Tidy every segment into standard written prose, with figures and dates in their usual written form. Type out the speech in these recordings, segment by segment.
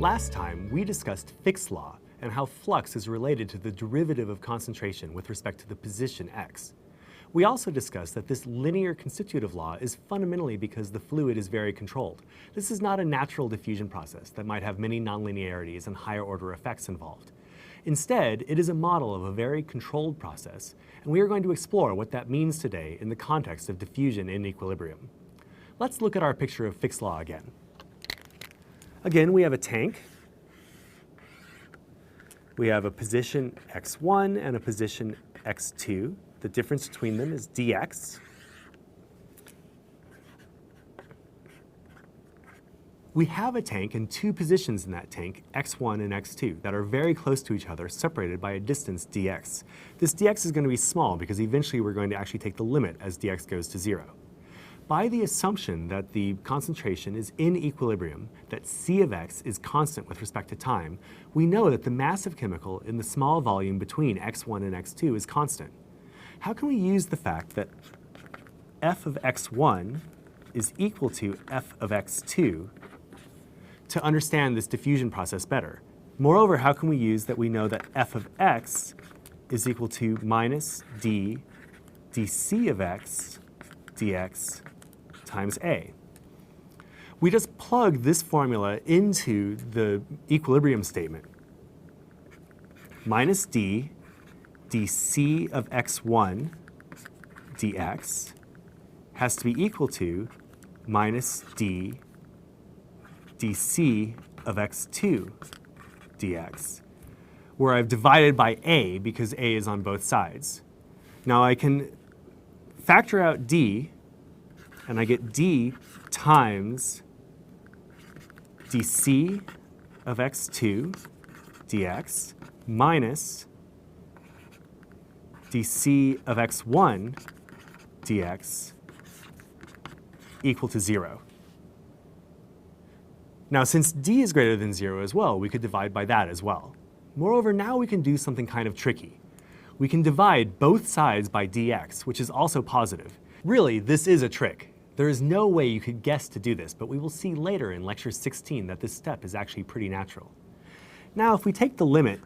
Last time, we discussed Fick's law and how flux is related to the derivative of concentration with respect to the position x. We also discussed that this linear constitutive law is fundamentally because the fluid is very controlled. This is not a natural diffusion process that might have many nonlinearities and higher order effects involved. Instead, it is a model of a very controlled process, and we are going to explore what that means today in the context of diffusion in equilibrium. Let's look at our picture of Fick's law again. Again, we have a tank. We have a position x1 and a position x2. The difference between them is dx. We have a tank and two positions in that tank, x1 and x2, that are very close to each other, separated by a distance dx. This dx is going to be small because eventually we're going to actually take the limit as dx goes to 0. By the assumption that the concentration is in equilibrium, that C of x is constant with respect to time, we know that the mass of chemical in the small volume between x1 and x2 is constant. How can we use the fact that f of x1 is equal to f of x2 to understand this diffusion process better? Moreover, how can we use that we know that f of x is equal to minus d dc of x dx times a? We just plug this formula into the equilibrium statement. Minus d dc of x1 dx has to be equal to minus d dc of x2 dx, where I've divided by a because a is on both sides. Now I can factor out d, and I get d times dc of x2 dx minus dc of x1 dx equal to 0. Now, since d is greater than 0 as well, we could divide by that as well. Moreover, now we can do something kind of tricky. We can divide both sides by dx, which is also positive. Really, this is a trick. There is no way you could guess to do this, but we will see later in lecture 16 that this step is actually pretty natural. Now, if we take the limit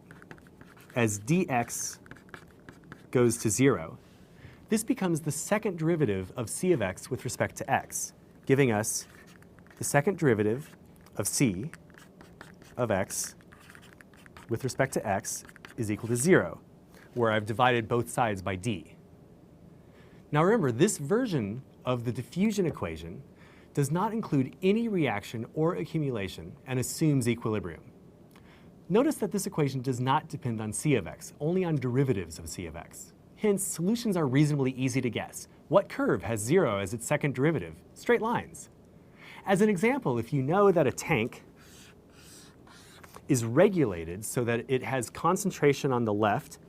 as dx goes to 0, this becomes the second derivative of c of x with respect to x, giving us the second derivative of c of x with respect to x is equal to 0, where I've divided both sides by d. Now remember, this version of the diffusion equation does not include any reaction or accumulation and assumes equilibrium. Notice that this equation does not depend on c of x, only on derivatives of c of x. Hence, solutions are reasonably easy to guess. What curve has 0 as its second derivative? Straight lines. As an example, if you know that a tank is regulated so that it has concentration on the left,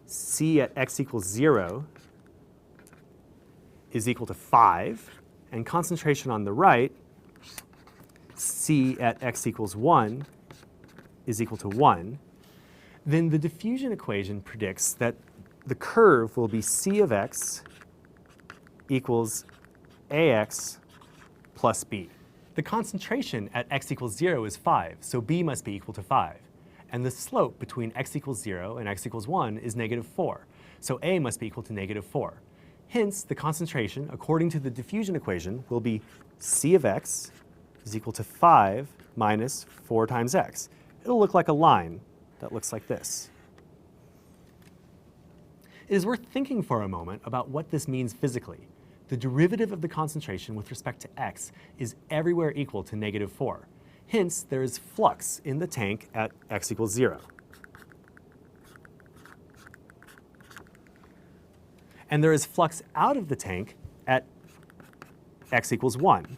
C at x equals 0 is equal to 5, and concentration on the right, C at x equals 1 is equal to 1, then the diffusion equation predicts that the curve will be C of x equals ax plus b. The concentration at x equals 0 is 5, so b must be equal to 5. And the slope between x equals 0 and x equals 1 is negative 4, so a must be equal to negative 4. Hence, the concentration, according to the diffusion equation, will be C of x is equal to 5 minus 4 times x. It'll look like a line that looks like this. It is worth thinking for a moment about what this means physically. The derivative of the concentration with respect to x is everywhere equal to negative 4. Hence, there is flux in the tank at x equals 0. And there is flux out of the tank at x equals 1.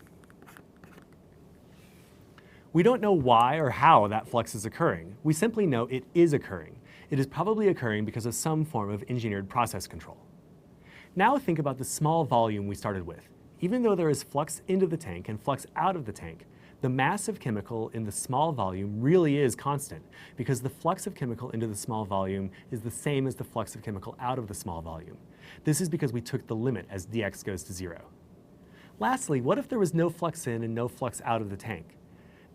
We don't know why or how that flux is occurring. We simply know it is occurring. It is probably occurring because of some form of engineered process control. Now think about the small volume we started with. Even though there is flux into the tank and flux out of the tank, the mass of chemical in the small volume really is constant because the flux of chemical into the small volume is the same as the flux of chemical out of the small volume. This is because we took the limit as dx goes to 0. Lastly, what if there was no flux in and no flux out of the tank?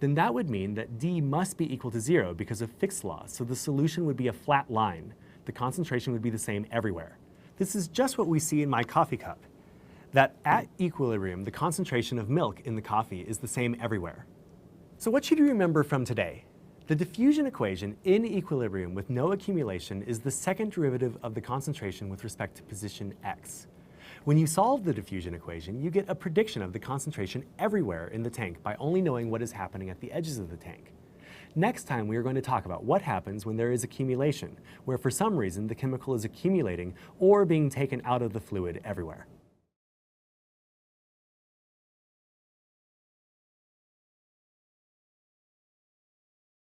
then that would mean that D must be equal to 0 because of Fick's law, so the solution would be a flat line. The concentration would be the same everywhere. This is just what we see in my coffee cup, that at equilibrium, the concentration of milk in the coffee is the same everywhere. So what should you remember from today? The diffusion equation in equilibrium with no accumulation is the second derivative of the concentration with respect to position x. When you solve the diffusion equation, you get a prediction of the concentration everywhere in the tank by only knowing what is happening at the edges of the tank. Next time, we are going to talk about what happens when there is accumulation, where for some reason the chemical is accumulating or being taken out of the fluid everywhere.